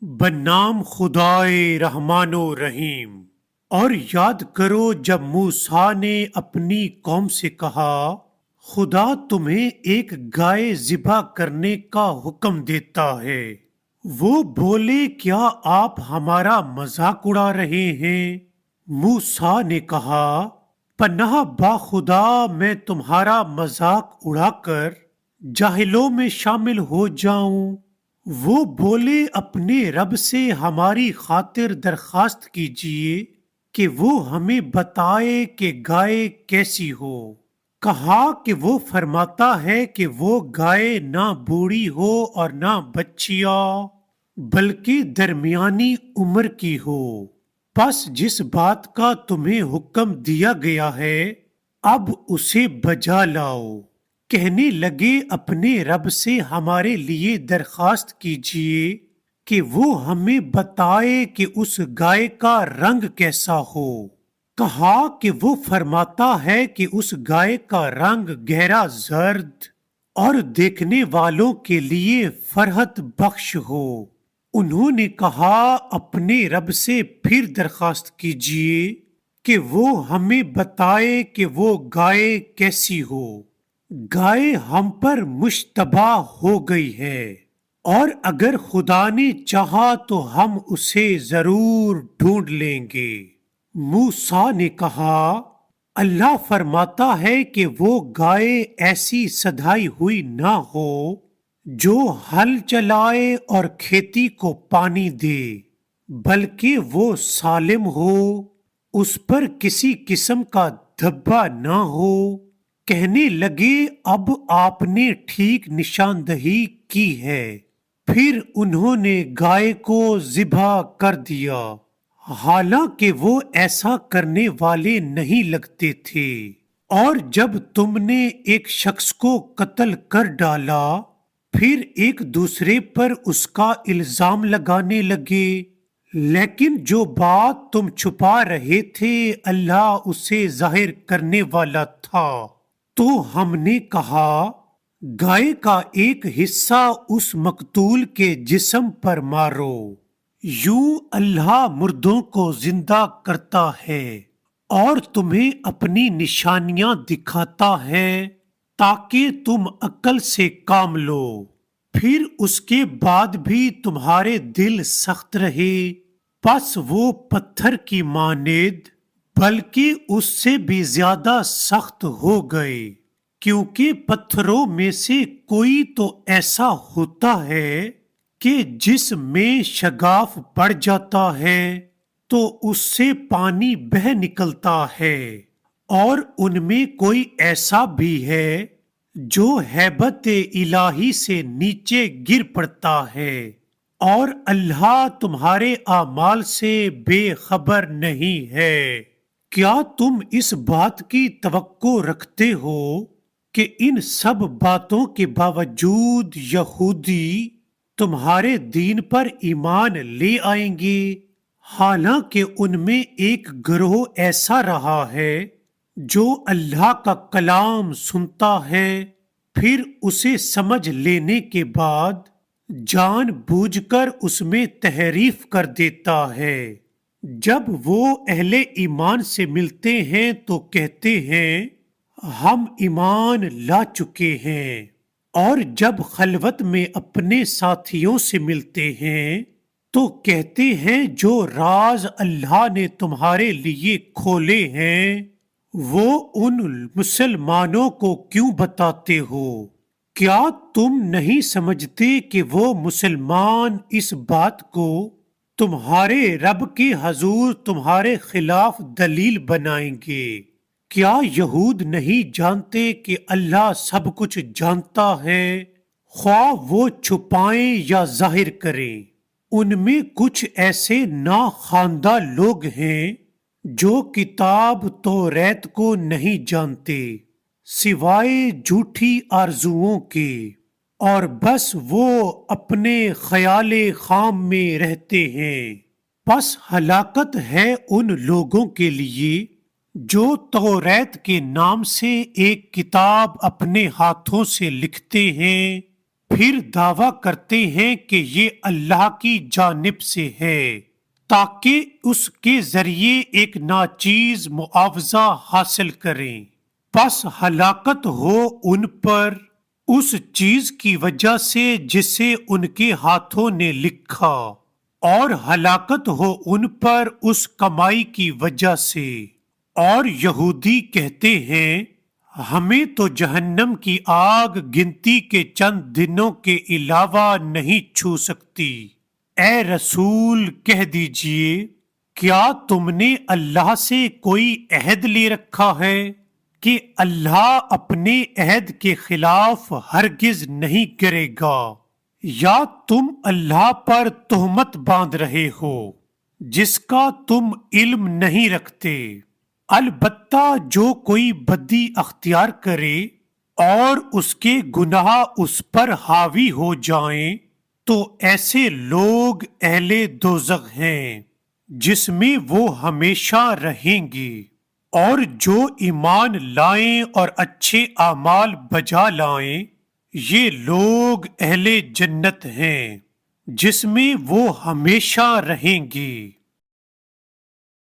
بنام خدائے رحمان و رحیم۔ اور یاد کرو جب موسیٰ نے اپنی قوم سے کہا خدا تمہیں ایک گائے ذبح کرنے کا حکم دیتا ہے، وہ بولے کیا آپ ہمارا مذاق اڑا رہے ہیں؟ موسیٰ نے کہا پناہ با خدا میں تمہارا مذاق اڑا کر جاہلوں میں شامل ہو جاؤں۔ وہ بولے اپنے رب سے ہماری خاطر درخواست کیجیے کہ وہ ہمیں بتائے کہ گائے کیسی ہو۔ کہا کہ وہ فرماتا ہے کہ وہ گائے نہ بوڑھی ہو اور نہ بچیا بلکہ درمیانی عمر کی ہو۔ پس جس بات کا تمہیں حکم دیا گیا ہے اب اسے بجا لاؤ۔ کہنے لگے اپنے رب سے ہمارے لیے درخواست کیجیے کہ وہ ہمیں بتائے کہ اس گائے کا رنگ کیسا ہو۔ کہا کہ وہ فرماتا ہے کہ اس گائے کا رنگ گہرا زرد اور دیکھنے والوں کے لیے فرحت بخش ہو۔ انہوں نے کہا اپنے رب سے پھر درخواست کیجیے کہ وہ ہمیں بتائے کہ وہ گائے کیسی ہو۔ گائے ہم پر مشتبہ ہو گئی ہے اور اگر خدا نے چاہا تو ہم اسے ضرور ڈھونڈ لیں گے۔ موسیٰ نے کہا اللہ فرماتا ہے کہ وہ گائے ایسی سدھائی ہوئی نہ ہو جو ہل چلائے اور کھیتی کو پانی دے، بلکہ وہ سالم ہو، اس پر کسی قسم کا دھبا نہ ہو۔ کہنے لگے اب آپ نے ٹھیک نشاندہی کی ہے۔ پھر انہوں نے گائے کو ذبح کر دیا، حالانکہ وہ ایسا کرنے والے نہیں لگتے تھے۔ اور جب تم نے ایک شخص کو قتل کر ڈالا پھر ایک دوسرے پر اس کا الزام لگانے لگے، لیکن جو بات تم چھپا رہے تھے اللہ اسے ظاہر کرنے والا تھا۔ تو ہم نے کہا گائے کا ایک حصہ اس مقتول کے جسم پر مارو، یوں اللہ مردوں کو زندہ کرتا ہے اور تمہیں اپنی نشانیاں دکھاتا ہے تاکہ تم عقل سے کام لو۔ پھر اس کے بعد بھی تمہارے دل سخت رہے، پس وہ پتھر کی مانند بلکہ اس سے بھی زیادہ سخت ہو گئے، کیونکہ پتھروں میں سے کوئی تو ایسا ہوتا ہے کہ جس میں شگاف پڑ جاتا ہے تو اس سے پانی بہہ نکلتا ہے، اور ان میں کوئی ایسا بھی ہے جو ہیبت الہی سے نیچے گر پڑتا ہے، اور اللہ تمہارے اعمال سے بے خبر نہیں ہے۔ کیا تم اس بات کی توقع رکھتے ہو کہ ان سب باتوں کے باوجود یہودی تمہارے دین پر ایمان لے آئیں گے، حالانکہ ان میں ایک گروہ ایسا رہا ہے جو اللہ کا کلام سنتا ہے پھر اسے سمجھ لینے کے بعد جان بوجھ کر اس میں تحریف کر دیتا ہے؟ جب وہ اہل ایمان سے ملتے ہیں تو کہتے ہیں ہم ایمان لا چکے ہیں، اور جب خلوت میں اپنے ساتھیوں سے ملتے ہیں تو کہتے ہیں جو راز اللہ نے تمہارے لیے کھولے ہیں وہ ان مسلمانوں کو کیوں بتاتے ہو؟ کیا تم نہیں سمجھتے کہ وہ مسلمان اس بات کو تمہارے رب کے حضور تمہارے خلاف دلیل بنائیں گے؟ کیا یہود نہیں جانتے کہ اللہ سب کچھ جانتا ہے، خواہ وہ چھپائیں یا ظاہر کریں؟ ان میں کچھ ایسے ناخواندہ لوگ ہیں جو کتاب توریت کو نہیں جانتے سوائے جھوٹی آرزوؤں کے، اور بس وہ اپنے خیال خام میں رہتے ہیں۔ پس ہلاکت ہے ان لوگوں کے لیے جو توریت کے نام سے ایک کتاب اپنے ہاتھوں سے لکھتے ہیں پھر دعویٰ کرتے ہیں کہ یہ اللہ کی جانب سے ہے تاکہ اس کے ذریعے ایک ناچیز معاوضہ حاصل کریں، پس ہلاکت ہو ان پر اس چیز کی وجہ سے جسے ان کے ہاتھوں نے لکھا، اور ہلاکت ہو ان پر اس کمائی کی وجہ سے۔ اور یہودی کہتے ہیں ہمیں تو جہنم کی آگ گنتی کے چند دنوں کے علاوہ نہیں چھو سکتی۔ اے رسول کہہ دیجئے کیا تم نے اللہ سے کوئی عہد لے رکھا ہے کہ اللہ اپنے عہد کے خلاف ہرگز نہیں کرے گا، یا تم اللہ پر تہمت باندھ رہے ہو جس کا تم علم نہیں رکھتے؟ البتہ جو کوئی بدی اختیار کرے اور اس کے گناہ اس پر حاوی ہو جائیں تو ایسے لوگ اہل دوزخ ہیں جس میں وہ ہمیشہ رہیں گے۔ اور جو ایمان لائیں اور اچھے اعمال بجا لائیں یہ لوگ اہل جنت ہیں جس میں وہ ہمیشہ رہیں گے۔